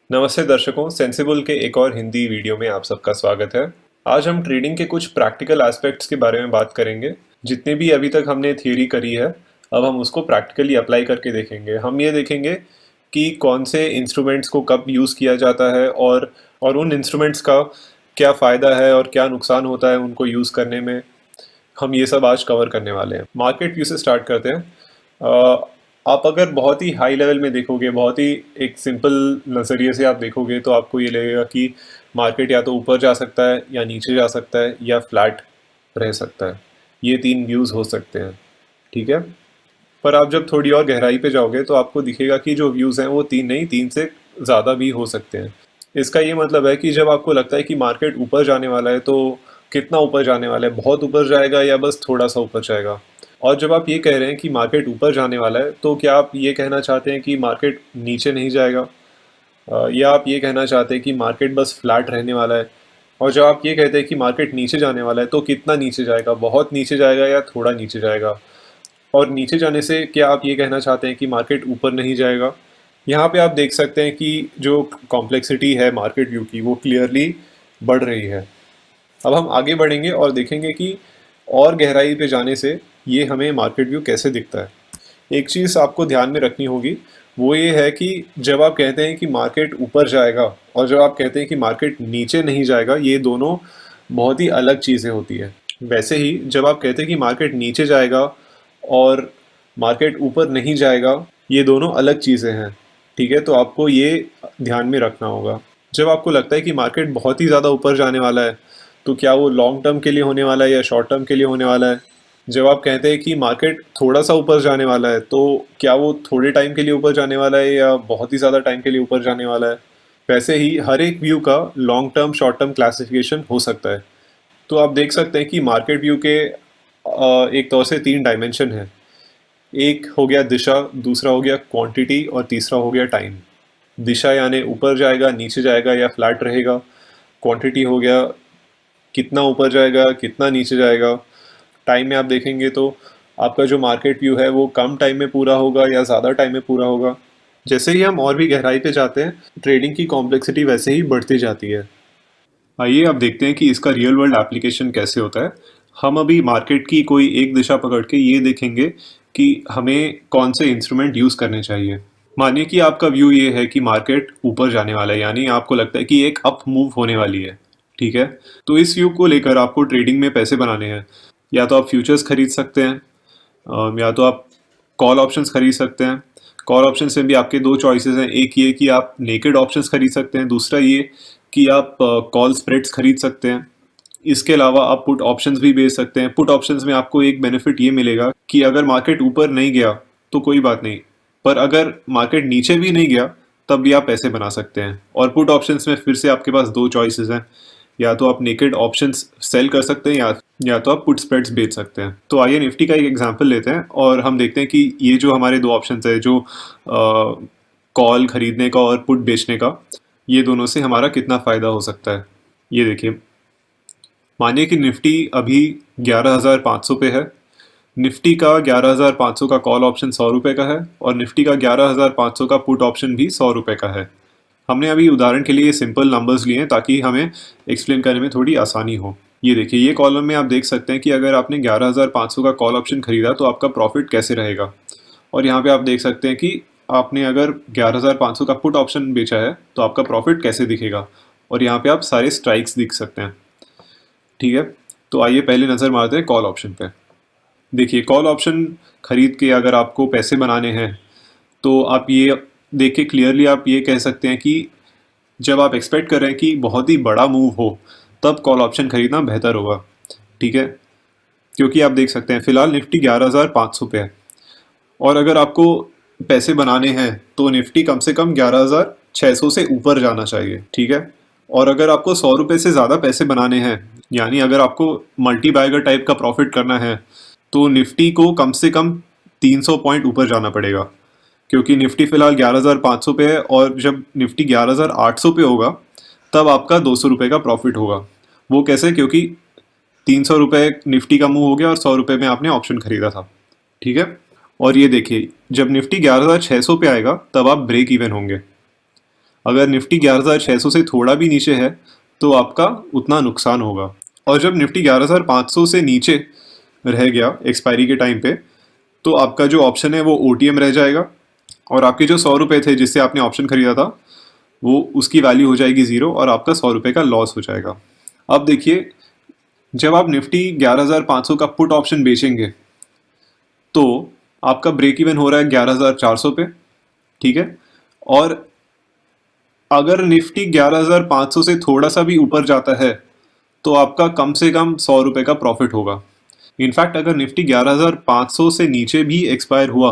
नमस्ते दर्शकों, सेंसिबल के एक और हिंदी वीडियो में आप सबका स्वागत है। आज हम ट्रेडिंग के कुछ प्रैक्टिकल एस्पेक्ट्स के बारे में बात करेंगे। जितने भी अभी तक हमने थियरी करी है, अब हम उसको प्रैक्टिकली अप्लाई करके देखेंगे। हम ये देखेंगे कि कौन से इंस्ट्रूमेंट्स को कब यूज़ किया जाता है और उन इंस्ट्रूमेंट्स का क्या फ़ायदा है और क्या नुकसान होता है उनको यूज़ करने में। हम ये सब आज कवर करने वाले हैं। मार्केट व्यू से स्टार्ट करते हैं। आप अगर बहुत ही हाई लेवल में देखोगे, बहुत ही एक सिंपल नज़रिए से आप देखोगे, तो आपको ये लगेगा कि मार्केट या तो ऊपर जा सकता है या नीचे जा सकता है या फ्लैट रह सकता है। ये तीन व्यूज़ हो सकते हैं, ठीक है। पर आप जब थोड़ी और गहराई पे जाओगे तो आपको दिखेगा कि जो व्यूज़ हैं वो तीन नहीं, तीन से ज़्यादा भी हो सकते हैं। इसका ये मतलब है कि जब आपको लगता है कि मार्केट ऊपर जाने वाला है, तो कितना ऊपर जाने वाला है, बहुत ऊपर जाएगा या बस थोड़ा सा ऊपर जाएगा। और जब आप ये कह रहे हैं कि मार्केट ऊपर जाने वाला है, तो क्या आप ये कहना चाहते हैं कि मार्केट नीचे नहीं जाएगा, या आप ये कहना चाहते हैं कि मार्केट बस फ्लैट रहने वाला है। और जब आप ये कहते हैं कि मार्केट नीचे जाने वाला है, तो कितना नीचे जाएगा, बहुत नीचे जाएगा या थोड़ा नीचे जाएगा। और नीचे जाने से क्या आप ये कहना चाहते हैं कि मार्केट ऊपर नहीं जाएगा। यहाँ पे आप देख सकते हैं कि जो कॉम्प्लेक्सिटी है मार्केट व्यू की, वो क्लियरली बढ़ रही है। अब हम आगे बढ़ेंगे और देखेंगे कि और गहराई पे जाने से ये हमें मार्केट व्यू कैसे दिखता है। एक चीज़ आपको ध्यान में रखनी होगी, वो ये है कि जब आप कहते हैं कि मार्केट ऊपर जाएगा और जब आप कहते हैं कि मार्केट नीचे नहीं जाएगा, ये दोनों बहुत ही अलग चीज़ें होती है। वैसे ही जब आप कहते हैं कि मार्केट नीचे जाएगा और मार्केट ऊपर नहीं जाएगा, ये दोनों अलग चीज़ें हैं, ठीक है। तो आपको ये ध्यान में रखना होगा। जब आपको लगता है कि मार्केट बहुत ही ज़्यादा ऊपर जाने वाला है, तो क्या वो लॉन्ग टर्म के लिए होने वाला है या शॉर्ट टर्म के लिए होने वाला है। जब आप कहते हैं कि मार्केट थोड़ा सा ऊपर जाने वाला है, तो क्या वो थोड़े टाइम के लिए ऊपर जाने वाला है या बहुत ही ज़्यादा टाइम के लिए ऊपर जाने वाला है। वैसे ही हर एक व्यू का long term short term classification हो सकता है। तो आप देख सकते हैं कि मार्केट व्यू के एक तौर से तीन डायमेंशन है। एक हो गया दिशा, दूसरा हो गया क्वांटिटी और तीसरा हो गया टाइम। दिशा यानी ऊपर जाएगा, नीचे जाएगा या फ्लैट रहेगा। क्वांटिटी हो गया कितना ऊपर जाएगा, कितना नीचे जाएगा। टाइम में आप देखेंगे तो आपका जो मार्केट व्यू है वो कम टाइम में पूरा होगा या ज़्यादा टाइम में पूरा होगा। जैसे ही हम और भी गहराई पे जाते हैं, ट्रेडिंग की कॉम्प्लेक्सिटी वैसे ही बढ़ती जाती है। आइए अब देखते हैं कि इसका रियल वर्ल्ड एप्लीकेशन कैसे होता है। हम अभी मार्केट की कोई एक दिशा पकड़ के ये देखेंगे कि हमें कौन से इंस्ट्रूमेंट यूज़ करने चाहिए। मानिए कि आपका व्यू ये है कि मार्केट ऊपर जाने वाला है, यानी आपको लगता है कि एक अप मूव होने वाली है, ठीक है। तो इस व्यू को लेकर आपको ट्रेडिंग में पैसे बनाने हैं। या तो आप फ्यूचर्स खरीद सकते हैं, या तो आप कॉल ऑप्शंस खरीद सकते हैं। कॉल ऑप्शंस में भी आपके दो चॉइसेस हैं। एक ये कि आप नेकेड ऑप्शंस खरीद सकते हैं, दूसरा ये कि आप कॉल स्प्रेड्स खरीद सकते हैं। इसके अलावा आप पुट ऑप्शंस भी बेच सकते हैं। पुट ऑप्शंस में आपको एक बेनिफिट ये मिलेगा कि अगर मार्केट ऊपर नहीं गया तो कोई बात नहीं, पर अगर मार्केट नीचे भी नहीं गया तब भी आप पैसे बना सकते हैं। और पुट ऑप्शंस में फिर से आपके पास दो चॉइसेस हैं, या तो आप नेकेड ऑप्शंस सेल कर सकते हैं या तो आप पुट स्प्रेड्स बेच सकते हैं। तो आइए निफ्टी का एक एग्जांपल लेते हैं और हम देखते हैं कि ये जो हमारे दो ऑप्शंस है, जो कॉल खरीदने का और पुट बेचने का, ये दोनों से हमारा कितना फ़ायदा हो सकता है। ये देखिए, मानिए कि निफ्टी अभी 11,500 पे है। निफ्टी का 11,500 का कॉल ऑप्शन 100 रुपये का है और निफ्टी का 11,500 का पुट ऑप्शन भी 100 रुपये का है। हमने अभी उदाहरण के लिए सिंपल नंबर्स लिए हैं ताकि हमें एक्सप्लेन करने में थोड़ी आसानी हो। ये देखिए, ये कॉलम में आप देख सकते हैं कि अगर आपने 11,500 का कॉल ऑप्शन खरीदा तो आपका प्रॉफिट कैसे रहेगा। और यहाँ पे आप देख सकते हैं कि आपने अगर 11,500 का पुट ऑप्शन बेचा है तो आपका प्रॉफिट कैसे दिखेगा। और यहाँ पे आप सारे स्ट्राइक्स दिख सकते हैं, ठीक है। तो आइए पहले नज़र मारते हैं कॉल ऑप्शन पे। देखिए, कॉल ऑप्शन खरीद के अगर आपको पैसे बनाने हैं तो आप ये देख के क्लियरली आप ये कह सकते हैं कि जब आप एक्सपेक्ट कर रहे हैं कि बहुत ही बड़ा मूव हो, तब कॉल ऑप्शन खरीदना बेहतर होगा, ठीक है। क्योंकि आप देख सकते हैं फिलहाल निफ्टी 11,500 पे है और अगर आपको पैसे बनाने हैं तो निफ्टी कम से कम 11,600 से ऊपर जाना चाहिए, ठीक है। और अगर आपको 100 रुपये से ज़्यादा पैसे बनाने हैं, यानी अगर आपको मल्टी बैगर टाइप का प्रॉफिट करना है, तो निफ्टी को कम से कम 300 पॉइंट ऊपर जाना पड़ेगा। क्योंकि निफ्टी फिलहाल 11,500 पे है और जब निफ्टी 11,800 पे होगा तब आपका 200 रुपये का प्रॉफिट होगा। वो कैसे? क्योंकि 300 रुपये निफ्टी का मूव हो गया और 100 रुपये में आपने ऑप्शन खरीदा था, ठीक है। और ये देखिए, जब निफ्टी 11,600 पे आएगा तब आप ब्रेक इवन होंगे। अगर निफ्टी 11,600 से थोड़ा भी नीचे है तो आपका उतना नुकसान होगा। और जब निफ्टी 11,500 से नीचे रह गया एक्सपायरी के टाइम पे, तो आपका जो ऑप्शन है वो ओटीएम रह जाएगा और आपके जो 100 रुपये थे जिससे आपने ऑप्शन खरीदा था वो उसकी वैल्यू हो जाएगी ज़ीरो और आपका 100 रुपये का लॉस हो जाएगा। अब देखिए, जब आप निफ्टी 11,500 का पुट ऑप्शन बेचेंगे तो आपका ब्रेक इवन हो रहा है 11,400 पे, ठीक है। और अगर निफ्टी 11,500 से थोड़ा सा भी ऊपर जाता है तो आपका कम से कम 100 रुपये का प्रॉफिट होगा। इनफैक्ट अगर निफ्टी 11,500 से नीचे भी एक्सपायर हुआ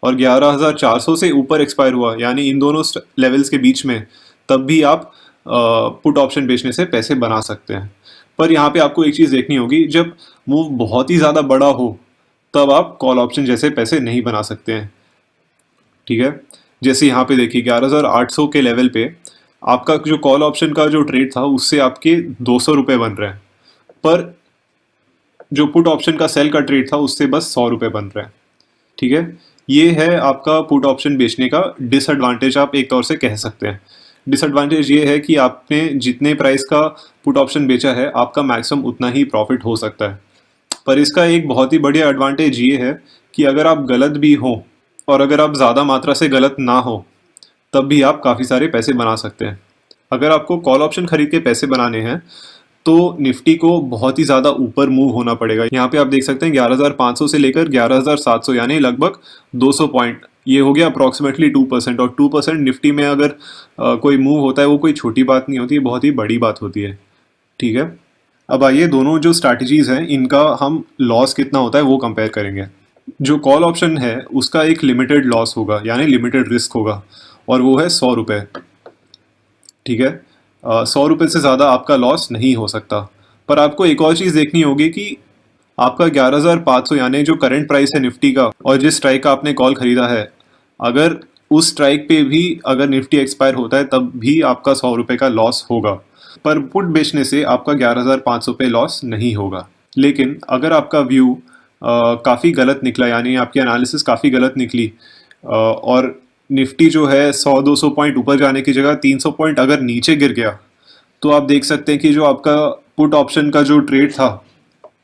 और 11,400 से ऊपर एक्सपायर हुआ, यानी इन दोनों लेवल्स के बीच में, तब भी आप पुट ऑप्शन बेचने से पैसे बना सकते हैं। पर यहाँ पे आपको एक चीज़ देखनी होगी, जब मूव बहुत ही ज़्यादा बड़ा हो तब आप कॉल ऑप्शन जैसे पैसे नहीं बना सकते हैं, ठीक है। जैसे यहाँ पे देखिए 11,800 के लेवल पे आपका जो कॉल ऑप्शन का जो ट्रेड था उससे आपके 200 रुपये बन रहे हैं, पर जो पुट ऑप्शन का सेल का ट्रेड था उससे बस 100 रुपये बन रहे हैं, ठीक है। ये है आपका पुट ऑप्शन बेचने का डिसएडवांटेज, आप एक तौर से कह सकते हैं। डिसएडवांटेज ये है कि आपने जितने प्राइस का पुट ऑप्शन बेचा है आपका मैक्सिमम उतना ही प्रॉफिट हो सकता है। पर इसका एक बहुत ही बढ़िया एडवांटेज ये है कि अगर आप गलत भी हो और अगर आप ज़्यादा मात्रा से गलत ना हो तब भी आप काफ़ी सारे पैसे बना सकते हैं। अगर आपको कॉल ऑप्शन खरीद के पैसे बनाने हैं तो निफ्टी को बहुत ही ज़्यादा ऊपर मूव होना पड़ेगा। यहाँ पे आप देख सकते हैं 11,500 से लेकर 11,700 यानी लगभग 200 पॉइंट, ये हो गया अप्रॉक्सीमेटली 2%। और 2% निफ्टी में अगर कोई मूव होता है वो कोई छोटी बात नहीं होती, बहुत ही बड़ी बात होती है, ठीक है। अब आइए दोनों जो स्ट्रैटेजीज हैं इनका हम लॉस कितना होता है वो कंपेयर करेंगे। जो कॉल ऑप्शन है उसका एक लिमिटेड लॉस होगा यानी लिमिटेड रिस्क होगा और वो है 100 रुपये, ठीक है। 100 रुपये से ज़्यादा आपका लॉस नहीं हो सकता। पर आपको एक और चीज़ देखनी होगी कि आपका 11,500 यानी जो करंट प्राइस है निफ्टी का और जिस स्ट्राइक का आपने कॉल खरीदा है, अगर उस स्ट्राइक पे भी अगर निफ्टी एक्सपायर होता है तब भी आपका 100 रुपये का लॉस होगा। पर पुट बेचने से आपका 11,500 पे लॉस नहीं होगा। लेकिन अगर आपका व्यू काफ़ी गलत निकला यानी आपकी एनालिसिस काफ़ी गलत निकली और निफ्टी जो है 100-200 पॉइंट ऊपर जाने की जगह 300 पॉइंट अगर नीचे गिर गया तो आप देख सकते हैं कि जो आपका पुट ऑप्शन का जो ट्रेड था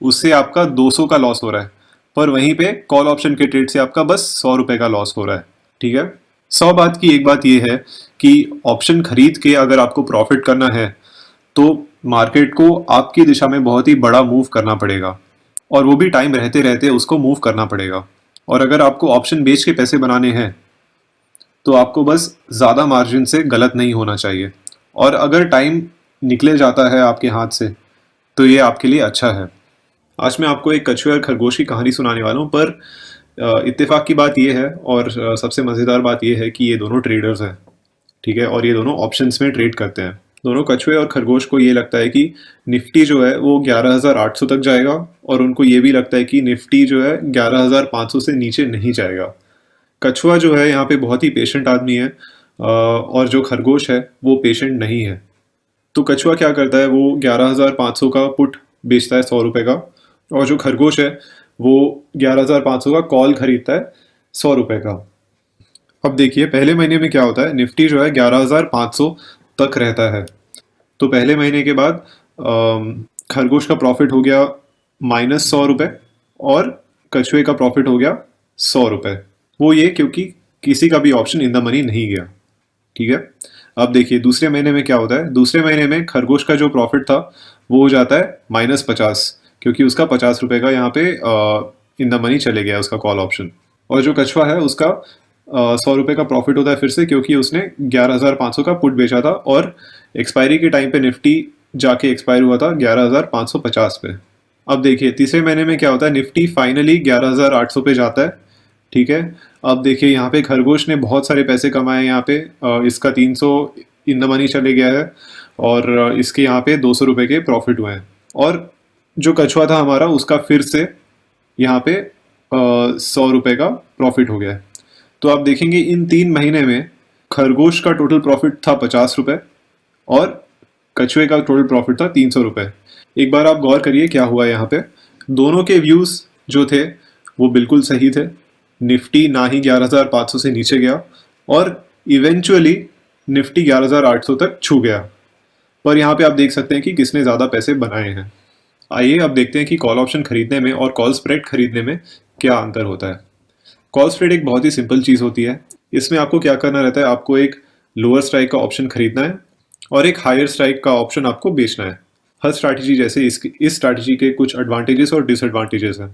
उससे आपका 200 का लॉस हो रहा है, पर वहीं पे कॉल ऑप्शन के ट्रेड से आपका बस 100 रुपये का लॉस हो रहा है, ठीक है। 100 बात की एक बात यह है कि ऑप्शन खरीद के अगर आपको प्रॉफिट करना है तो मार्केट को आपकी दिशा में बहुत ही बड़ा मूव करना पड़ेगा और वो भी टाइम रहते रहते उसको मूव करना पड़ेगा। और अगर आपको ऑप्शन बेच के पैसे बनाने हैं तो आपको बस ज़्यादा मार्जिन से गलत नहीं होना चाहिए, और अगर टाइम निकले जाता है आपके हाथ से तो ये आपके लिए अच्छा है। आज मैं आपको एक कछुए और खरगोश की कहानी सुनाने वाला हूँ, पर इत्तेफाक की बात यह है और सबसे मज़ेदार बात यह है कि ये दोनों ट्रेडर्स हैं, ठीक है, और ये दोनों ऑप्शंस में ट्रेड करते हैं। दोनों कछुए और खरगोश को ये लगता है कि निफ्टी जो है वो 11,800 तक जाएगा और उनको ये भी लगता है कि निफ्टी जो है 11,500 से नीचे नहीं जाएगा। कछुआ जो है यहाँ पे बहुत ही पेशेंट आदमी है और जो खरगोश है वो पेशेंट नहीं है। तो कछुआ क्या करता है, वो 11,500 का पुट बेचता है 100 रुपये का, और जो खरगोश है वो 11,500 का कॉल खरीदता है 100 रुपये का। अब देखिए पहले महीने में क्या होता है, निफ्टी जो है 11,500 तक रहता है। तो पहले महीने के बाद खरगोश का प्रॉफिट हो गया -100 रुपये और कछुए का प्रॉफिट हो गया 100 रुपये। वो ये क्योंकि किसी का भी ऑप्शन इन द मनी नहीं गया, ठीक है। अब देखिए दूसरे महीने में क्या होता है, दूसरे महीने में खरगोश का जो प्रॉफिट था वो हो जाता है -50, क्योंकि उसका 50 रुपये का यहाँ पे इन द मनी चले गया उसका कॉल ऑप्शन। और जो कछुआ है उसका 100 रुपये का प्रॉफिट होता है फिर से, क्योंकि उसने 11,500 का पुट बेचा था और एक्सपायरी के टाइम पे निफ्टी जाके एक्सपायर हुआ था 11,550 पे। अब देखिए तीसरे महीने में क्या होता है, निफ्टी फाइनली 11,800 पे जाता है, ठीक है। अब देखिए यहाँ पे खरगोश ने बहुत सारे पैसे कमाए, यहाँ पे इसका 300 इन द मनी चले गया है और इसके यहाँ पे 200 रुपये के प्रॉफिट हुए हैं। और जो कछुआ था हमारा उसका फिर से यहाँ पे 100 रुपये का प्रॉफिट हो गया है। तो आप देखेंगे इन 3 महीने में खरगोश का टोटल प्रॉफिट था 50 रुपये और कछुए का टोटल प्रॉफिट था 300 रुपये। एक बार आप गौर करिए क्या हुआ यहाँ पे, दोनों के व्यूज़ जो थे वो बिल्कुल सही थे। निफ्टी ना ही 11,500 से नीचे गया और इवेंचुअली निफ्टी 11,800 तक छू गया, पर यहाँ पे आप देख सकते हैं कि किसने ज़्यादा पैसे बनाए हैं। आइए अब देखते हैं कि कॉल ऑप्शन खरीदने में और कॉल स्प्रेड खरीदने में क्या अंतर होता है। कॉल स्प्रेड एक बहुत ही सिंपल चीज़ होती है। इसमें आपको क्या करना रहता है, आपको एक लोअर स्ट्राइक का ऑप्शन खरीदना है और एक हायर स्ट्राइक का ऑप्शन आपको बेचना है। हर स्ट्रैटेजी जैसे इस स्ट्रैटेजी के कुछ एडवांटेजेस और डिसएडवांटेजेस हैं।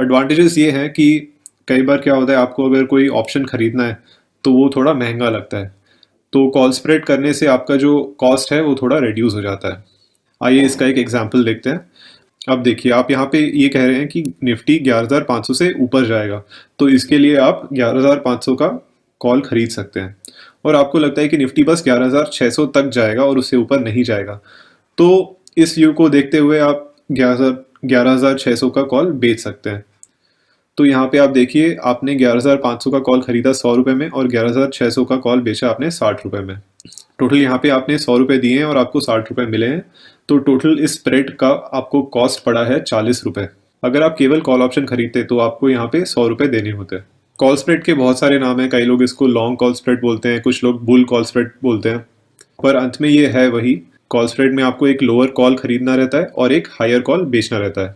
एडवांटेजेस ये हैं कि कई बार क्या होता है, आपको अगर कोई ऑप्शन खरीदना है तो वो थोड़ा महंगा लगता है, तो कॉल स्प्रेड करने से आपका जो कॉस्ट है वो थोड़ा रिड्यूस हो जाता है। आइए इसका एक एग्जांपल देखते हैं। अब देखिए, आप यहाँ पे ये कह रहे हैं कि निफ्टी 11,500 से ऊपर जाएगा, तो इसके लिए आप 11,500 का कॉल खरीद सकते हैं, और आपको लगता है कि निफ्टी बस 11,600 तक जाएगा और उससे ऊपर नहीं जाएगा, तो इस व्यू को देखते हुए आप 11,600 का कॉल बेच सकते हैं। तो यहाँ पे आप देखिए, आपने 11,500 का कॉल खरीदा 100 रुपये में और 11,600 का कॉल बेचा आपने 60 रुपये में। टोटल यहाँ पे आपने 100 रुपये दिए हैं और आपको 60 रुपये मिले हैं, तो टोटल इस स्प्रेड का आपको कॉस्ट पड़ा है 40 रुपये। अगर आप केवल कॉल ऑप्शन खरीदते तो आपको यहाँ पे 100 रुपये देने होते। कॉल स्प्रेड के बहुत सारे नाम हैं, कई लोग इसको लॉन्ग कॉल स्प्रेड बोलते हैं, कुछ लोग बुल कॉल स्प्रेड बोलते हैं, पर अंत में ये है वही। कॉल स्प्रेड में आपको एक लोअर कॉल खरीदना रहता है और एक हायर कॉल बेचना रहता है।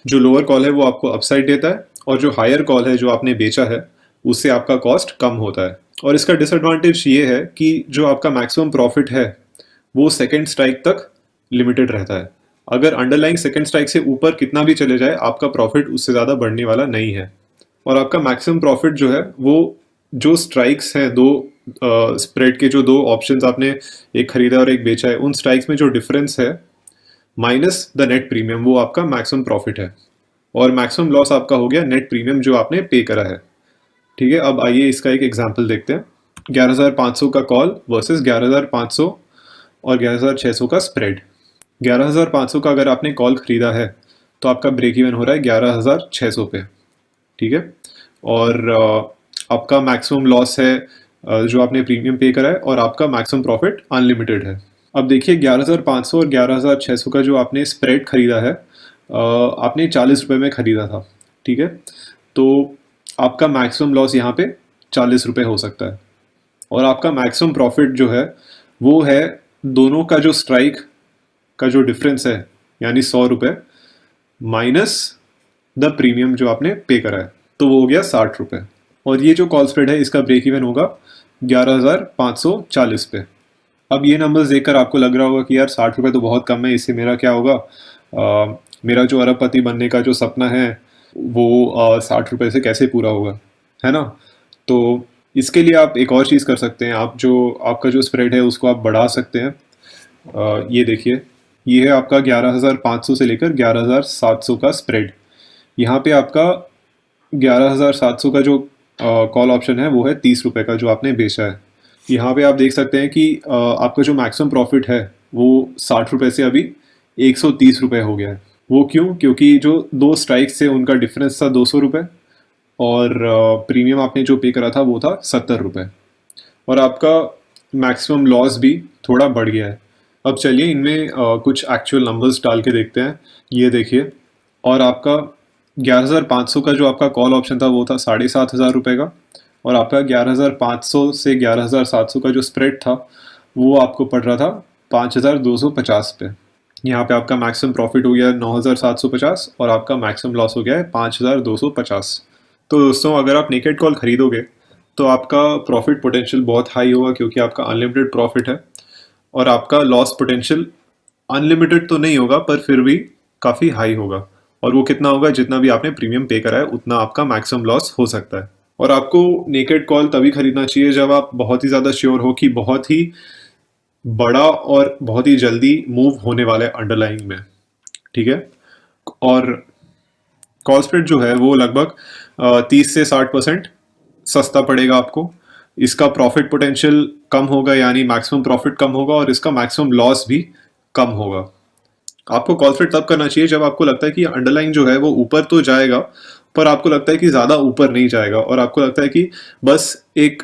जो लोअर कॉल है वो आपको अपसाइड देता है, और जो हायर कॉल है जो आपने बेचा है उससे आपका कॉस्ट कम होता है। और इसका डिसएडवांटेज ये है कि जो आपका मैक्सिमम प्रॉफिट है वो सेकेंड स्ट्राइक तक लिमिटेड रहता है। अगर अंडरलाइंग सेकेंड स्ट्राइक से ऊपर कितना भी चले जाए, आपका प्रॉफिट उससे ज़्यादा बढ़ने वाला नहीं है। और आपका मैक्सिमम प्रॉफिट जो है वो जो स्ट्राइक्स हैं, दो स्प्रेड के जो दो ऑप्शंस आपने एक खरीदा और एक बेचा है, उन स्ट्राइक्स में जो डिफरेंस है माइनस द नेट प्रीमियम, वो आपका मैक्सिमम प्रॉफिट है। और मैक्सिमम लॉस आपका हो गया नेट प्रीमियम जो आपने पे करा है। ठीक है, अब आइए इसका एक एग्जांपल देखते हैं। 11,500 का कॉल वर्सेस 11,500 और 11,600 का स्प्रेड। 11,500 का अगर आपने कॉल खरीदा है तो आपका ब्रेक इवन हो रहा है 11,600 पे। ठीक है, और आपका मैक्सिमम लॉस है जो आपने प्रीमियम पे करा है, और आपका मैक्सिमम प्रॉफिट अनलिमिटेड है। अब देखिए, 11,500 और 11,600 का जो आपने स्प्रेड खरीदा है, आपने 40 रुपये में खरीदा था। ठीक है, तो आपका मैक्सिमम लॉस यहाँ पे 40 रुपये हो सकता है, और आपका मैक्सिमम प्रॉफिट जो है वो है दोनों का जो स्ट्राइक का जो डिफरेंस है, यानी 100 रुपये माइनस द प्रीमियम जो आपने पे करा है, तो वो हो गया 60 रुपये। और ये जो कॉल स्प्रेड है इसका ब्रेक इवन होगा 11,540 पे। अब ये नंबर्स देखकर आपको लग रहा होगा कि यार 60 रुपये तो बहुत कम है, इससे मेरा क्या होगा, मेरा जो अरबपति बनने का जो सपना है वो 60 रुपये से कैसे पूरा होगा, है ना। तो इसके लिए आप एक और चीज़ कर सकते हैं, आप जो आपका जो स्प्रेड है उसको आप बढ़ा सकते हैं। ये देखिए, ये है आपका 11,500 से लेकर 11,700 का स्प्रेड। यहाँ पे आपका 11,700 का जो कॉल ऑप्शन है वो है 30 रुपये का जो आपने बेचा है। यहाँ पे आप देख सकते हैं कि आपका जो मैक्सिमम प्रॉफिट है वो 60 रुपये से अभी 130 रुपये हो गया है। वो क्यों? क्योंकि जो दो स्ट्राइक्स से उनका डिफरेंस था 200 रुपये, और प्रीमियम आपने जो पे करा था वो था 70 रुपये, और आपका मैक्सिमम लॉस भी थोड़ा बढ़ गया है। अब चलिए इनमें कुछ एक्चुअल नंबर्स डाल के देखते हैं। ये देखिए, और आपका 11,500 का जो आपका कॉल ऑप्शन था वो था 7,500 रुपये का, और आपका 11,500 से 11,700 का जो स्प्रेड था वो आपको पड़ रहा था 5,250 पे। यहाँ पे आपका मैक्सिमम प्रॉफिट हो गया 9,750 और आपका मैक्सिमम लॉस हो गया है 5,250। तो दोस्तों, अगर आप नेकेड कॉल खरीदोगे तो आपका प्रॉफिट पोटेंशियल बहुत हाई होगा, क्योंकि आपका अनलिमिटेड प्रॉफिट है, और आपका लॉस पोटेंशियल अनलिमिटेड तो नहीं होगा पर फिर भी काफ़ी हाई होगा। और वो कितना होगा? जितना भी आपने प्रीमियम पे करा है उतना आपका मैक्सिमम लॉस हो सकता है। और आपको नेकेड कॉल तभी खरीदना चाहिए जब आप बहुत ही ज़्यादा श्योर हो कि बहुत ही बड़ा और बहुत ही जल्दी मूव होने वाला है अंडरलाइंग में। ठीक है, और कॉल स्प्रेड जो है वो लगभग 30 से 60% सस्ता पड़ेगा आपको। इसका प्रॉफिट पोटेंशियल कम होगा, यानी मैक्सिमम प्रॉफिट कम होगा, और इसका मैक्सिमम लॉस भी कम होगा। आपको कॉल स्प्रेड तब करना चाहिए जब आपको लगता है कि अंडरलाइंग जो है वो ऊपर तो जाएगा, पर आपको लगता है कि ज़्यादा ऊपर नहीं जाएगा, और आपको लगता है कि बस एक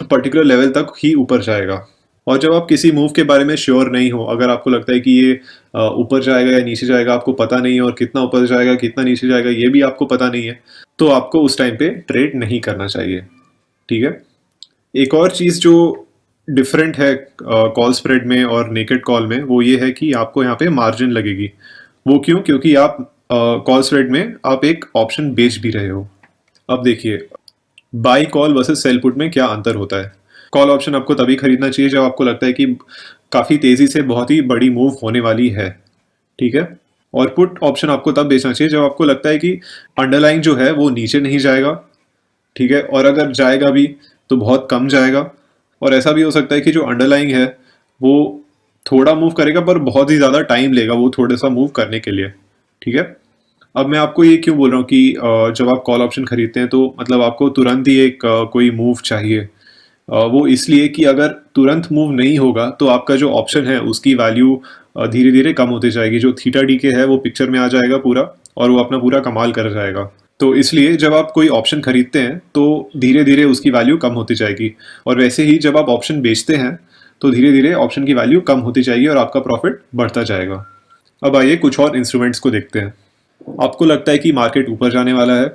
पर्टिकुलर लेवल तक ही ऊपर जाएगा। और जब आप किसी मूव के बारे में श्योर नहीं हो, अगर आपको लगता है कि ये ऊपर जाएगा या नीचे जाएगा, आपको पता नहीं है, और कितना ऊपर जाएगा कितना नीचे जाएगा ये भी आपको पता नहीं है, तो आपको उस टाइम पे ट्रेड नहीं करना चाहिए। ठीक है, एक और चीज़ जो डिफरेंट है कॉल स्प्रेड में और नेकेड कॉल में, वो ये है कि आपको यहाँ पे मार्जिन लगेगी। वो क्यों? क्योंकि आप कॉल स्प्रेड में आप एक ऑप्शन बेच भी रहे हो। अब देखिए, buy call versus sell put में क्या अंतर होता है। कॉल ऑप्शन आपको तभी खरीदना चाहिए जब आपको लगता है कि काफ़ी तेज़ी से बहुत ही बड़ी मूव होने वाली है, ठीक है। और पुट ऑप्शन आपको तब बेचना चाहिए जब आपको लगता है कि अंडरलाइंग जो है वो नीचे नहीं जाएगा, ठीक है, और अगर जाएगा भी तो बहुत कम जाएगा। और ऐसा भी हो सकता है कि जो अंडरलाइंग है वो थोड़ा मूव करेगा पर बहुत ही ज़्यादा टाइम लेगा वो थोड़ा सा मूव करने के लिए, ठीक है। अब मैं आपको ये क्यों बोल रहा हूँ कि जब आप कॉल ऑप्शन खरीदते हैं तो मतलब आपको तुरंत ही एक कोई मूव चाहिए। वो इसलिए कि अगर तुरंत मूव नहीं होगा तो आपका जो ऑप्शन है उसकी वैल्यू धीरे धीरे कम होती जाएगी। जो थीटा डी के है वो पिक्चर में आ जाएगा पूरा, और वो अपना पूरा कमाल कर जाएगा। तो इसलिए जब आप कोई ऑप्शन खरीदते हैं तो धीरे धीरे उसकी वैल्यू कम होती जाएगी, और वैसे ही जब आप ऑप्शन बेचते हैं तो धीरे धीरे ऑप्शन की वैल्यू कम होती जाएगी और आपका प्रॉफिट बढ़ता जाएगा। अब आइए कुछ और इंस्ट्रूमेंट्स को देखते हैं। आपको लगता है कि मार्केट ऊपर जाने वाला है,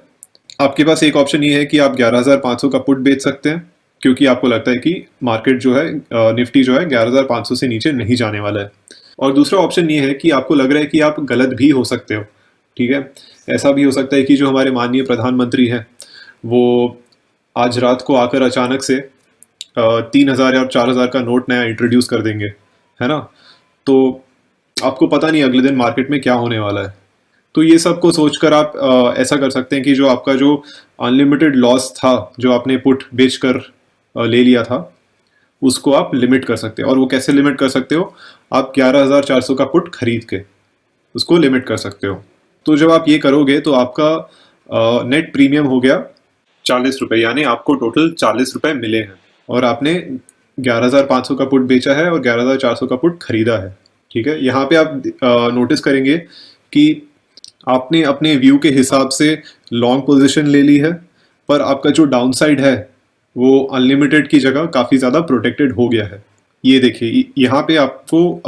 आपके पास एक ऑप्शन ये है कि आप 11,500 का पुट बेच सकते हैं, क्योंकि आपको लगता है कि मार्केट जो है निफ्टी जो है 11,500 से नीचे नहीं जाने वाला है। और दूसरा ऑप्शन ये है कि आपको लग रहा है कि आप गलत भी हो सकते हो, ठीक है। ऐसा भी हो सकता है कि जो हमारे माननीय प्रधानमंत्री हैं वो आज रात को आकर अचानक से 3,000 या 4,000 का नोट नया इंट्रोड्यूस कर देंगे, है ना। तो आपको पता नहीं अगले दिन मार्केट में क्या होने वाला है। तो ये सब को सोचकर आप ऐसा कर सकते हैं कि जो आपका जो अनलिमिटेड लॉस था जो आपने पुट बेचकर ले लिया था उसको आप लिमिट कर सकते हैं। और वो कैसे लिमिट कर सकते हो? आप 11,400 का पुट खरीद के उसको लिमिट कर सकते हो। तो जब आप ये करोगे तो आपका नेट प्रीमियम हो गया 40 रुपये, यानी आपको टोटल 40 रुपये मिले हैं, और आपने 11,500 का पुट बेचा है और 11,400 का पुट खरीदा है, ठीक है। यहाँ पे आप नोटिस करेंगे कि आपने अपने व्यू के हिसाब से लॉन्ग पोजीशन ले ली है, पर आपका जो डाउनसाइड है वो अनलिमिटेड की जगह काफ़ी ज़्यादा प्रोटेक्टेड हो गया है। ये देखिए, यहाँ पे आपको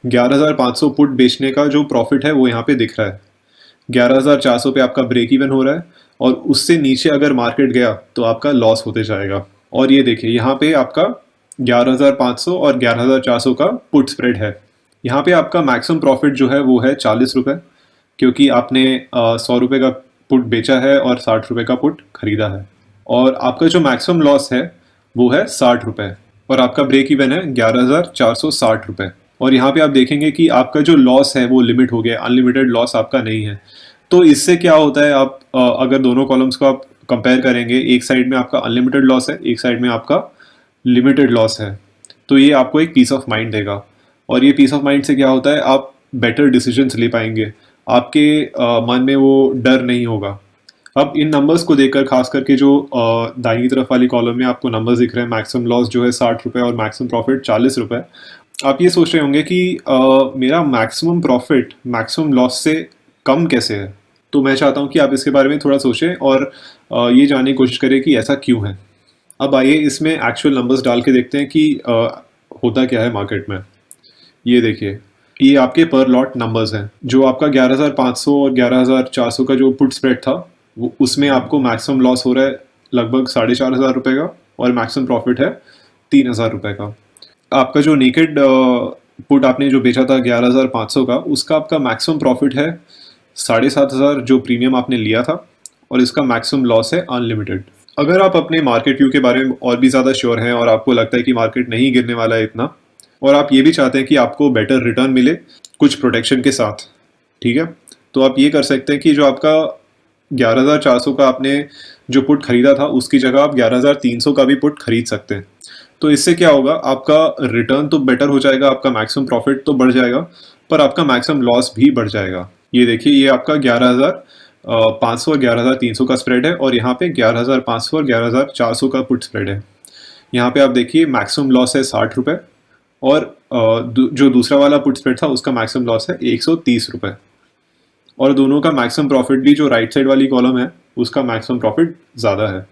11,500 पुट बेचने का जो प्रॉफिट है वो यहाँ पे दिख रहा है। 11,400 पे आपका ब्रेक इवन हो रहा है, और उससे नीचे अगर मार्केट गया तो आपका लॉस होते जाएगा। और ये देखिए, यहाँ पे आपका 11,500 और 11,400 का पुट स्प्रेड है। यहाँ पे आपका मैक्सिमम प्रॉफिट जो है वो है 40 रुपये, क्योंकि आपने 100 रुपये का पुट बेचा है और 60 रुपये का पुट खरीदा है। और आपका जो मैक्सिमम लॉस है वो है 60 रुपये, और आपका ब्रेक इवन है 11,460 रुपये। और यहाँ पे आप देखेंगे कि आपका जो लॉस है वो लिमिट हो गया, अनलिमिटेड लॉस आपका नहीं है। तो इससे क्या होता है, आप अगर दोनों कॉलम्स को आप कंपेयर करेंगे, एक साइड में आपका अनलिमिटेड लॉस है, एक साइड में आपका लिमिटेड लॉस है, तो ये आपको एक पीस ऑफ माइंड देगा। और ये पीस ऑफ माइंड से क्या होता है, आप बेटर डिसीजंस ले पाएंगे, आपके मन में वो डर नहीं होगा। अब इन नंबर्स को देखकर, खास करके जो दाहिनी तरफ वाली कॉलम में आपको नंबर्स दिख रहे हैं, मैक्सिमम लॉस जो है 60 रुपये और मैक्सिमम प्रॉफिट 40 रुपये, आप ये सोच रहे होंगे कि मेरा मैक्सिमम प्रॉफिट मैक्सिमम लॉस से कम कैसे है। तो मैं चाहता हूँ कि आप इसके बारे में थोड़ा सोचें और ये जानने की कोशिश करें कि ऐसा क्यों है। अब आइए इसमें एक्चुअल नंबर्स डाल के देखते हैं कि होता क्या है मार्केट में। ये देखिए, ये आपके पर लॉट नंबर्स हैं। जो आपका 11,500 और 11,400 का जो पुट स्प्रेड था वो, उसमें आपको मैक्सिमम लॉस हो रहा है लगभग 4,500 रुपये का, और मैक्सिमम प्रॉफिट है 3,000 रुपये का। आपका जो नेकेड पुट आपने जो बेचा था 11,500 का, उसका आपका मैक्सिमम प्रॉफिट है 7,500 जो प्रीमियम आपने लिया था, और इसका मैक्सिमम लॉस है अनलिमिटेड। अगर आप अपने मार्केट व्यू के बारे में और भी ज़्यादा श्योर हैं और आपको लगता है कि मार्केट नहीं गिरने वाला है इतना, और आप ये भी चाहते हैं कि आपको बेटर रिटर्न मिले कुछ प्रोटेक्शन के साथ, ठीक है, तो आप ये कर सकते हैं कि जो आपका 11,400 का आपने जो पुट खरीदा था उसकी जगह आप 11,300 का भी पुट खरीद सकते हैं। तो इससे क्या होगा, आपका रिटर्न तो बेटर हो जाएगा, आपका मैक्सिमम प्रॉफिट तो बढ़ जाएगा, पर आपका मैक्सिमम लॉस भी बढ़ जाएगा। ये देखिए, ये आपका 11,500 और 11,300 का स्प्रेड है, और यहाँ पे 11,500 और 11,400 का पुट स्प्रेड है। यहाँ पे आप देखिए मैक्सिमम लॉस है 60 रुपये, और जो दूसरा वाला पुट स्प्रेड था उसका मैक्सिमम लॉस है 130 रुपये, और दोनों का मैक्सिमम प्रॉफिट भी जो राइट साइड वाली कॉलम है उसका मैक्सिमम प्रॉफिट ज़्यादा है।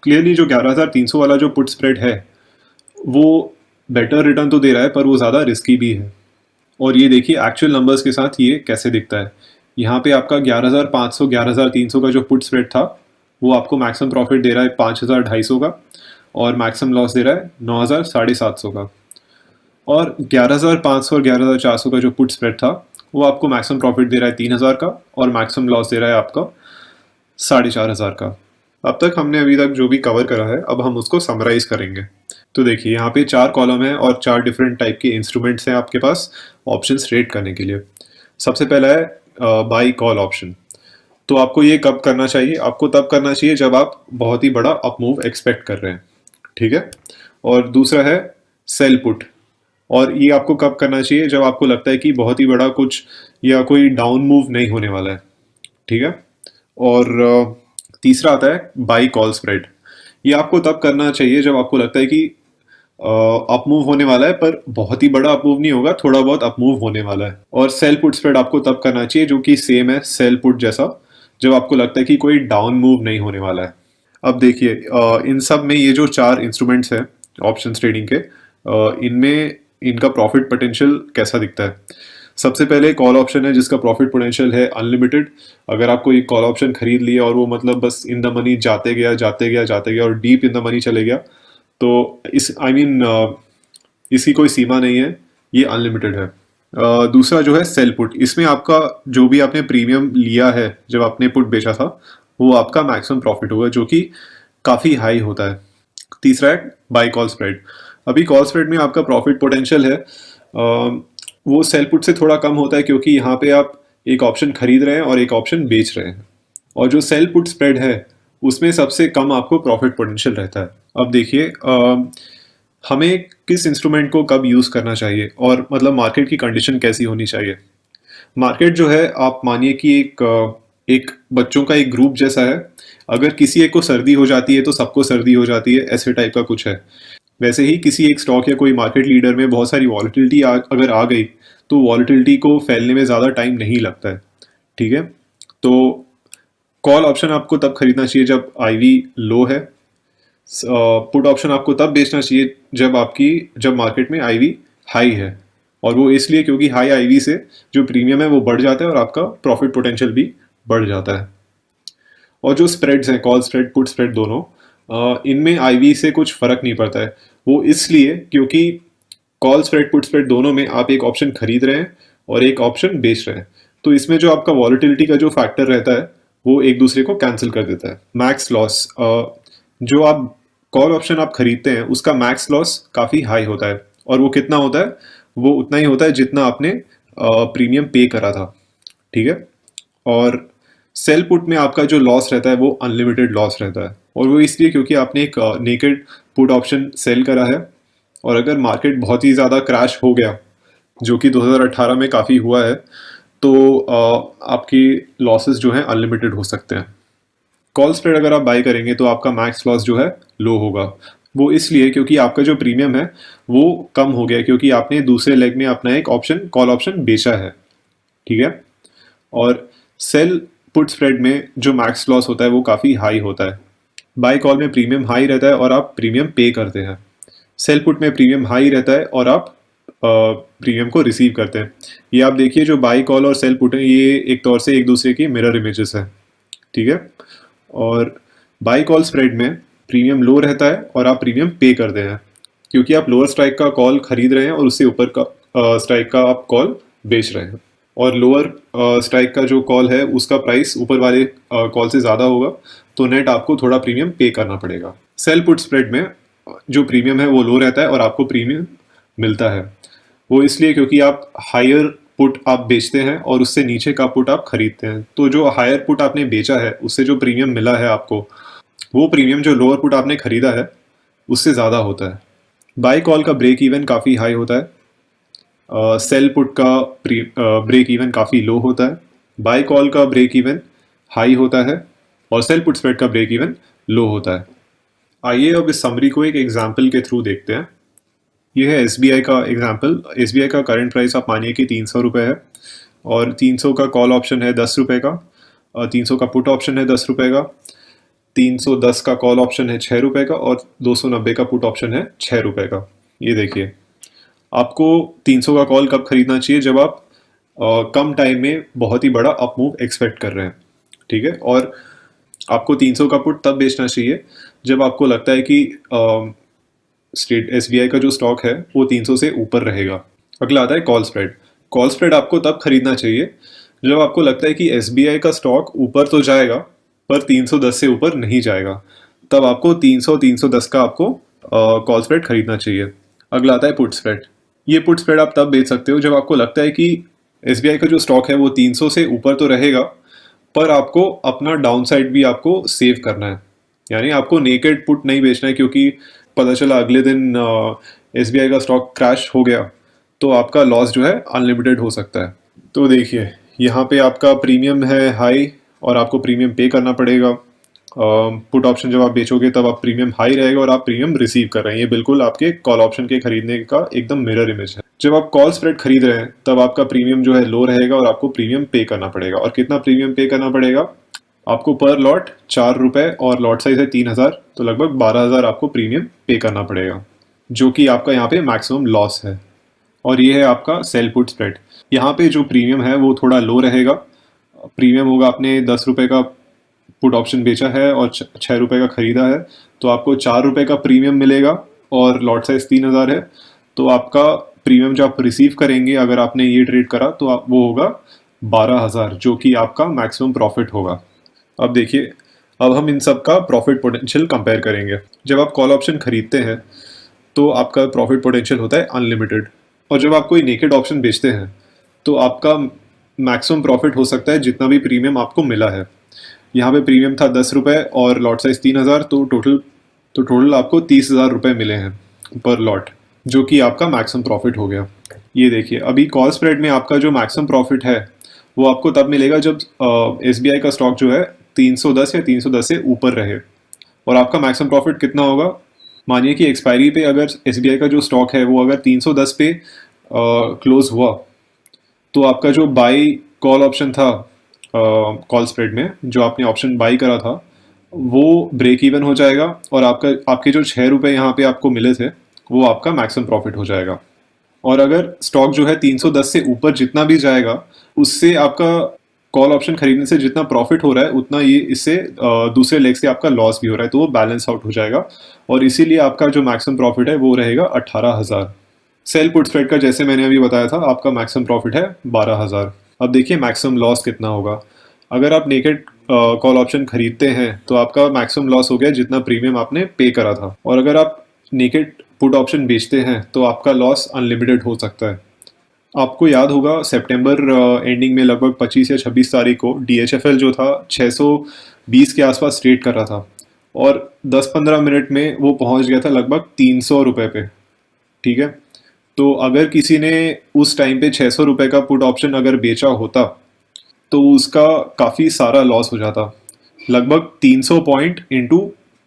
क्लियरली जो 11,300 वाला जो पुट स्प्रेड है वो बेटर रिटर्न तो दे रहा है, पर वो ज़्यादा रिस्की भी है। और ये देखिए एक्चुअल नंबर्स के साथ ये कैसे दिखता है। यहाँ पे आपका 11,500 11,300 का जो पुट स्प्रेड था वो आपको मैक्सिमम प्रॉफिट दे रहा है 5,250 का, और मैक्सिमम लॉस दे रहा है 9,000 750 का। और 11,500 और 11,400 का जो पुट स्प्रेड था वो आपको मैक्सिमम प्रॉफिट दे रहा है 3,000 का और मैक्सिमम लॉस दे रहा है आपका 4,500 का। अब तक हमने अभी तक जो भी कवर करा है अब हम उसको समराइज करेंगे। तो देखिए यहाँ पे 4 कॉलम है और 4 डिफरेंट टाइप के इंस्ट्रूमेंट्स हैं आपके पास ऑप्शंस ट्रेड करने के लिए। सबसे पहला है बाई कॉल ऑप्शन। तो आपको ये कब करना चाहिए? आपको तब करना चाहिए जब आप बहुत ही बड़ा अप मूव एक्सपेक्ट कर रहे हैं, ठीक है। और दूसरा है सेल पुट, और ये आपको कब करना चाहिए? जब आपको लगता है कि बहुत ही बड़ा कुछ या कोई डाउन मूव नहीं होने वाला है, ठीक है। और तीसरा आता है बाई कॉल स्प्रेड। ये आपको तब करना चाहिए जब आपको लगता है कि अप मूव होने वाला है पर बहुत ही बड़ा अप मूव नहीं होगा, थोड़ा बहुत अप मूव होने वाला है। और सेल पुट स्प्रेड आपको तब करना चाहिए जो कि सेम है सेल पुट जैसा, जब आपको लगता है कि कोई डाउन मूव नहीं होने वाला है। अब देखिए इन सब में ये जो 4 इंस्ट्रूमेंट्स हैं ऑप्शन ट्रेडिंग के, इनमें इनका प्रॉफिट पोटेंशियल कैसा दिखता है? सबसे पहले कॉल ऑप्शन है जिसका प्रॉफिट पोटेंशियल है अनलिमिटेड। अगर आपको एक कॉल ऑप्शन खरीद लिया और वो मतलब बस इन द मनी जाते गया जाते गया जाते गया और डीप इन द मनी चले गया, तो इस इसकी कोई सीमा नहीं है, ये अनलिमिटेड है। दूसरा जो है सेल पुट, इसमें आपका जो भी आपने प्रीमियम लिया है जब आपने पुट बेचा था वो आपका मैक्सिमम प्रॉफिट होगा जो कि काफ़ी हाई होता है। तीसरा है बाई कॉल स्प्रेड। अभी कॉल स्प्रेड में आपका प्रॉफिट पोटेंशियल है वो सेल पुट से थोड़ा कम होता है क्योंकि यहाँ पे आप एक ऑप्शन खरीद रहे हैं और एक ऑप्शन बेच रहे हैं। और जो सेल पुट स्प्रेड है उसमें सबसे कम आपको प्रॉफिट पोटेंशियल रहता है। अब देखिए हमें किस इंस्ट्रूमेंट को कब यूज़ करना चाहिए और मतलब मार्केट की कंडीशन कैसी होनी चाहिए। मार्केट जो है आप मानिए कि एक बच्चों का एक ग्रुप जैसा है। अगर किसी एक को सर्दी हो जाती है तो सबको सर्दी हो जाती है, ऐसे टाइप का कुछ है। वैसे ही किसी एक स्टॉक या कोई मार्केट लीडर में बहुत सारी वॉलेटिलिटी अगर आ गई तो वॉलेटिलिटी को फैलने में ज़्यादा टाइम नहीं लगता है, ठीक है। तो कॉल ऑप्शन आपको तब खरीदना चाहिए जब आईवी लो है। पुट ऑप्शन आपको तब बेचना चाहिए जब मार्केट में आईवी हाई है, और वो इसलिए क्योंकि हाई आईवी से जो प्रीमियम है वो बढ़ जाता है और आपका प्रॉफिट पोटेंशियल भी बढ़ जाता है। और जो स्प्रेड्स हैं कॉल स्प्रेड पुट स्प्रेड दोनों, इनमें आईवी से कुछ फर्क नहीं पड़ता है। वो इसलिए क्योंकि कॉल स्प्रेड पुट स्प्रेड दोनों में आप एक ऑप्शन खरीद रहे हैं और एक ऑप्शन बेच रहे हैं, तो इसमें जो आपका वॉलेटिलिटी का जो फैक्टर रहता है वो एक दूसरे को कैंसिल कर देता है। मैक्स लॉस, जो आप कॉल ऑप्शन आप खरीदते हैं उसका मैक्स लॉस काफ़ी हाई होता है, और वो कितना होता है? वो उतना ही होता है जितना आपने प्रीमियम पे करा था, ठीक है। और सेल पुट में आपका जो लॉस रहता है वो अनलिमिटेड लॉस रहता है, और वो इसलिए क्योंकि आपने एक नेकेड पुट ऑप्शन सेल करा है, और अगर मार्केट बहुत ही ज़्यादा क्रैश हो गया जो कि 2018 में काफ़ी हुआ है, तो आपकी लॉसेस जो हैं अनलिमिटेड हो सकते हैं। कॉल स्प्रेड अगर आप बाई करेंगे तो आपका मैक्स लॉस जो है लो होगा। वो इसलिए क्योंकि आपका जो प्रीमियम है वो कम हो गया क्योंकि आपने दूसरे लेग में अपना एक ऑप्शन कॉल ऑप्शन बेचा है, ठीक है। और सेल पुट स्प्रेड में जो मैक्स लॉस होता है वो काफ़ी हाई होता है। बाई कॉल में प्रीमियम हाई रहता है और आप प्रीमियम पे करते हैं। सेल पुट में प्रीमियम हाई रहता है और आप प्रीमियम को रिसीव करते हैं। ये आप देखिए जो बाई कॉल और सेल पुट है ये एक तौर से एक दूसरे की मिरर इमेजेस है, ठीक है। और बाई कॉल स्प्रेड में प्रीमियम लो रहता है और आप प्रीमियम पे करते हैं क्योंकि आप लोअर स्ट्राइक का कॉल खरीद रहे हैं और उससे ऊपर का स्ट्राइक का आप कॉल बेच रहे हैं, और लोअर स्ट्राइक का जो कॉल है उसका प्राइस ऊपर वाले कॉल से ज़्यादा होगा, तो नेट आपको थोड़ा प्रीमियम पे करना पड़ेगा। सेल पुट स्प्रेड में जो प्रीमियम है वो लो रहता है और आपको प्रीमियम मिलता है। वो इसलिए क्योंकि आप हायर पुट आप बेचते हैं और उससे नीचे का पुट आप खरीदते हैं, तो जो हायर पुट आपने बेचा है उससे जो प्रीमियम मिला है आपको, वो प्रीमियम जो लोअर पुट आपने खरीदा है उससे ज़्यादा होता है। बाई कॉल का ब्रेक इवन काफ़ी हाई होता है, सेल पुट का ब्रेक इवन काफ़ी लो होता है। बाई कॉल का ब्रेक इवन हाई होता है और सेल पुट स्प्रेड का ब्रेक इवन लो होता है। आइए अब इस समरी को एक एग्जाम्पल के थ्रू देखते हैं। ये है SBI का एग्जाम्पल। SBI का करंट प्राइस आप मानिए कि 300 रुपये है, और 300 का कॉल ऑप्शन है 10 रुपये का, और 300 का पुट ऑप्शन है 10 रुपये का, 310 का कॉल ऑप्शन है 6 रुपये का, और 290 का पुट ऑप्शन है 6 रुपये का। ये देखिए आपको 300 का कॉल कब खरीदना चाहिए? जब आप कम टाइम में बहुत ही बड़ा अप मूव एक्सपेक्ट कर रहे हैं, ठीक है। और आपको 300 का पुट तब बेचना चाहिए जब आपको लगता है कि स्टेट एसबीआई का जो स्टॉक है वो 300 से ऊपर रहेगा। अगला आता है कॉल स्प्रेड। कॉल स्प्रेड आपको तब खरीदना चाहिए जब आपको लगता है कि एसबीआई का स्टॉक ऊपर तो जाएगा पर 310 से ऊपर नहीं जाएगा, तब आपको 300 310 का आपको कॉल स्प्रेड खरीदना चाहिए। अगला आता है पुट स्प्रेड। ये पुट स्प्रेड आप तब बेच सकते हो जब आपको लगता है कि एसबीआई का जो स्टॉक है वो 300 से ऊपर तो रहेगा पर आपको अपना डाउन साइड भी आपको सेव करना है। यानी आपको नेकेड पुट नहीं बेचना है, क्योंकि पता चला अगले दिन एसबीआई का स्टॉक क्रैश हो गया तो आपका लॉस जो है अनलिमिटेड हो सकता है। तो देखिए यहाँ पे आपका प्रीमियम है हाई और आपको प्रीमियम पे करना पड़ेगा। पुट ऑप्शन जब आप बेचोगे तब आप प्रीमियम हाई रहेगा और आप प्रीमियम रिसीव कर रहे हैं। ये बिल्कुल आपके कॉल ऑप्शन के खरीदने का एकदम मिरर इमेज है। जब आप कॉल स्प्रेड खरीद रहे हैं तब आपका प्रीमियम जो है लो रहेगा और आपको प्रीमियम पे करना पड़ेगा। और कितना प्रीमियम पे करना पड़ेगा? आपको पर लॉट 4 रुपए और लॉट साइज है 3000, तो लगभग 12,000 आपको प्रीमियम पे करना पड़ेगा, जो कि आपका यहाँ पे मैक्सिमम लॉस है। और ये है आपका सेल पुट स्प्रेड। यहाँ पे जो प्रीमियम है वो थोड़ा लो रहेगा। प्रीमियम होगा, आपने 10 रुपए का पुट ऑप्शन बेचा है और 6 रुपए का खरीदा है, तो आपको 4 रुपए का प्रीमियम मिलेगा और लॉट साइज 3000 है। तो आपका प्रीमियम जो आप रिसीव करेंगे अगर आपने ये ट्रेड करा तो आप वो होगा 12,000, जो कि आपका मैक्सिमम प्रॉफिट होगा। अब देखिए, अब हम इन सब का प्रॉफिट पोटेंशियल कंपेयर करेंगे। जब आप कॉल ऑप्शन खरीदते हैं तो आपका प्रॉफिट पोटेंशियल होता है अनलिमिटेड, और जब आप कोई नेकेड ऑप्शन बेचते हैं तो आपका मैक्सिमम प्रॉफिट हो सकता है जितना भी प्रीमियम आपको मिला है। यहाँ पे प्रीमियम था 10 रुपए और लॉट साइज 3000, तो टोटल आपको 30,000 रुपए मिले हैं पर लॉट, जो कि आपका मैक्सिमम प्रॉफिट हो गया। ये देखिए, अभी कॉल स्प्रेड में आपका जो मैक्सिमम प्रॉफिट है वो आपको तब मिलेगा जब एसबीआई का स्टॉक जो है 310 या 310 से ऊपर रहे। और आपका मैक्सिमम प्रॉफिट कितना होगा? मानिए कि एक्सपायरी पे अगर एसबीआई का जो स्टॉक है वो अगर 310 पे क्लोज हुआ, तो आपका जो बाई कॉल ऑप्शन था कॉल स्प्रेड में, जो आपने ऑप्शन बाई करा था, वो ब्रेक इवन हो जाएगा और आपके जो 6 रुपए यहाँ पे आपको मिले थे वो आपका मैक्सिमम प्रॉफिट हो जाएगा। और अगर स्टॉक जो है 310 से ऊपर जितना भी जाएगा, उससे आपका कॉल ऑप्शन खरीदने से जितना प्रॉफिट हो रहा है उतना ये इससे दूसरे लेग से आपका लॉस भी हो रहा है, तो वो बैलेंस आउट हो जाएगा। और इसीलिए आपका जो मैक्सिमम प्रॉफिट है वो रहेगा 18,000। सेल पुट स्प्रेड का जैसे मैंने अभी बताया था, आपका मैक्सिमम प्रॉफिट है 12,000। अब देखिए मैक्सिमम लॉस कितना होगा। अगर आप नेकेड कॉल ऑप्शन खरीदते हैं तो आपका मैक्सिमम लॉस हो गया जितना प्रीमियम आपने पे करा था। और अगर आप नेकेड पुट ऑप्शन बेचते हैं तो आपका लॉस अनलिमिटेड हो सकता है। आपको याद होगा सितंबर एंडिंग में लगभग 25 या 26 तारीख को डीएचएफएल जो था 620 के आसपास ट्रेड कर रहा था और 10-15 मिनट में वो पहुंच गया था लगभग 300 रुपए पे। ठीक है, तो अगर किसी ने उस टाइम पे 600 रुपए का पुट ऑप्शन अगर बेचा होता तो उसका काफ़ी सारा लॉस हो जाता। लगभग 300 पॉइंट इंटू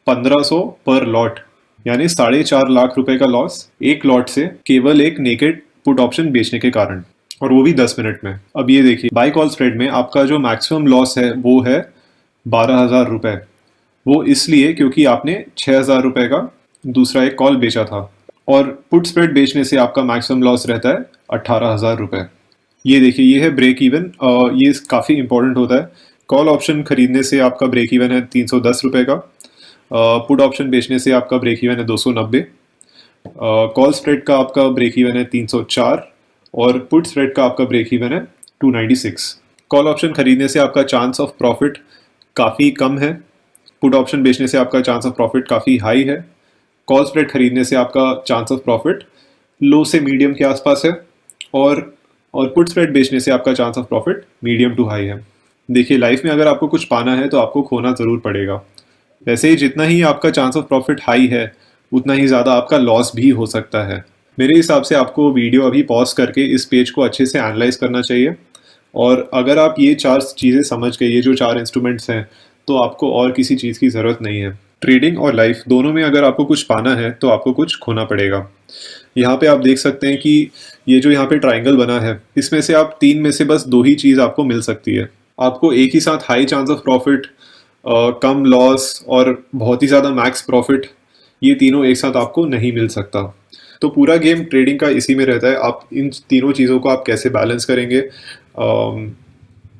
1500 पर लॉट, यानी 4.5 लाख रुपए का लॉस एक लॉट से, केवल एक नेकेड पुट ऑप्शन बेचने के कारण, और वो भी 10 मिनट में। अब ये देखिए, बाय कॉल स्प्रेड में आपका जो मैक्सिमम लॉस है वो है 12,000 रुपए। वो इसलिए क्योंकि आपने 6,000 रुपए का दूसरा एक कॉल बेचा था, और पुट स्प्रेड बेचने से आपका मैक्सिमम लॉस रहता है 18,000 रुपए। ये देखिए, ये है ब्रेक इवन। ये काफ़ी इंपॉर्टेंट होता है। कॉल ऑप्शन खरीदने से आपका ब्रेक इवन है 310 रुपए का, पुट ऑप्शन बेचने से आपका ब्रेक इवन है 290, कॉल स्प्रेड का आपका ब्रेक इवन है 304 और पुट स्प्रेड का आपका ब्रेक इवन है 296। कॉल ऑप्शन खरीदने से आपका चांस ऑफ प्रॉफिट काफ़ी कम है, पुट ऑप्शन बेचने से आपका चांस ऑफ प्रॉफिट काफ़ी हाई है, कॉल स्प्रेड खरीदने से आपका चांस ऑफ प्रॉफिट लो से मीडियम के आसपास है, और पुट स्प्रेड बेचने से आपका chance of profit medium to high है। देखिए, लाइफ में अगर आपको कुछ पाना है तो आपको खोना ज़रूर पड़ेगा। वैसे ही जितना ही आपका चांस ऑफ प्रॉफिट हाई है उतना ही ज़्यादा आपका लॉस भी हो सकता है। मेरे हिसाब से आपको वीडियो अभी पॉज करके इस पेज को अच्छे से एनालाइज करना चाहिए, और अगर आप ये 4 चीज़ें समझ गए, ये जो 4 इंस्ट्रूमेंट्स हैं, तो आपको और किसी चीज़ की ज़रूरत नहीं है। ट्रेडिंग और लाइफ दोनों में अगर आपको कुछ पाना है तो आपको कुछ खोना पड़ेगा। यहाँ पे आप देख सकते हैं कि ये जो यहाँ पे ट्राइंगल बना है, इसमें से आप 3 में से बस 2 ही चीज़ आपको मिल सकती है। आपको एक ही साथ high chance of profit, come loss और बहुत ही ज़्यादा मैक्स प्रॉफिट, ये तीनों एक साथ आपको नहीं मिल सकता। तो पूरा गेम ट्रेडिंग का इसी में रहता है, आप इन तीनों चीज़ों को आप कैसे बैलेंस करेंगे।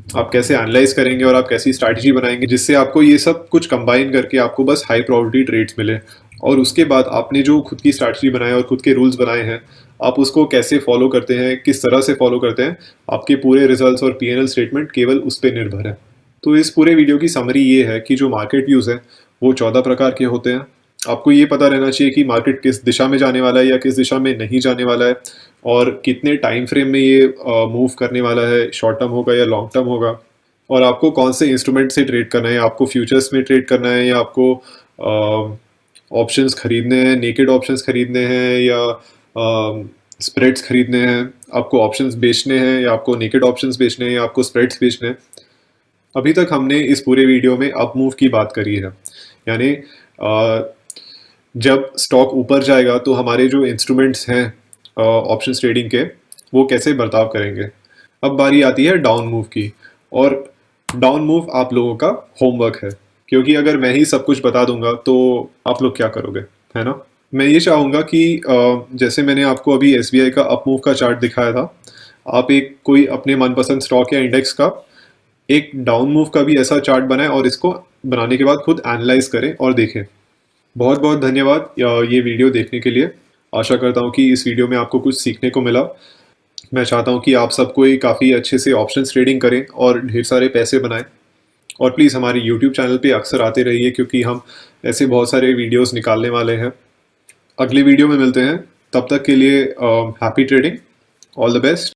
आप कैसे एनालाइज करेंगे और आप कैसी स्ट्रैटेजी बनाएंगे जिससे आपको ये सब कुछ कंबाइन करके आपको बस हाई प्रोबेबिलिटी ट्रेड्स मिले। और उसके बाद आपने जो खुद की स्ट्रैटेजी बनाए और खुद के रूल्स बनाए हैं, आप उसको कैसे फॉलो करते हैं, किस तरह से फॉलो करते हैं, आपके पूरे रिजल्ट्स और पीएनएल स्टेटमेंट केवल उस पर निर्भर है। तो इस पूरे वीडियो की समरी ये है कि जो मार्केट व्यूज़ है वो 14 प्रकार के होते हैं। आपको ये पता रहना चाहिए कि मार्केट किस दिशा में जाने वाला है या किस दिशा में नहीं जाने वाला है, और कितने टाइम फ्रेम में ये मूव करने वाला है, शॉर्ट टर्म होगा या लॉन्ग टर्म होगा, और आपको कौन से इंस्ट्रूमेंट से ट्रेड करना है, आपको फ्यूचर्स में ट्रेड करना है या आपको ऑप्शंस खरीदने हैं, नेकेड ऑप्शंस खरीदने हैं या स्प्रेड्स खरीदने हैं, आपको ऑप्शंस बेचने हैं या आपको नेकेड ऑप्शंस बेचने हैं या आपको स्प्रेड्स बेचने हैं। अभी तक हमने इस पूरे वीडियो में अप मूव की बात करी है, यानी जब स्टॉक ऊपर जाएगा तो हमारे जो इंस्ट्रूमेंट्स हैं ऑप्शंस ट्रेडिंग के, वो कैसे बर्ताव करेंगे। अब बारी आती है डाउन मूव की, और डाउन मूव आप लोगों का होमवर्क है, क्योंकि अगर मैं ही सब कुछ बता दूंगा तो आप लोग क्या करोगे, है ना। मैं ये चाहूँगा कि जैसे मैंने आपको अभी एसबीआई का अप मूव का चार्ट दिखाया था, आप एक कोई अपने मनपसंद स्टॉक या इंडेक्स का एक डाउन मूव का भी ऐसा चार्ट बनाएं और इसको बनाने के बाद खुद एनालाइज करें और देखें। बहुत बहुत धन्यवाद ये वीडियो देखने के लिए। आशा करता हूँ कि इस वीडियो में आपको कुछ सीखने को मिला। मैं चाहता हूँ कि आप सब कोई काफ़ी अच्छे से ऑप्शंस ट्रेडिंग करें और ढेर सारे पैसे बनाएं। और प्लीज़ हमारे यूट्यूब चैनल पे अक्सर आते रहिए, क्योंकि हम ऐसे बहुत सारे वीडियोस निकालने वाले हैं। अगले वीडियो में मिलते हैं, तब तक के लिए happy trading, all the best.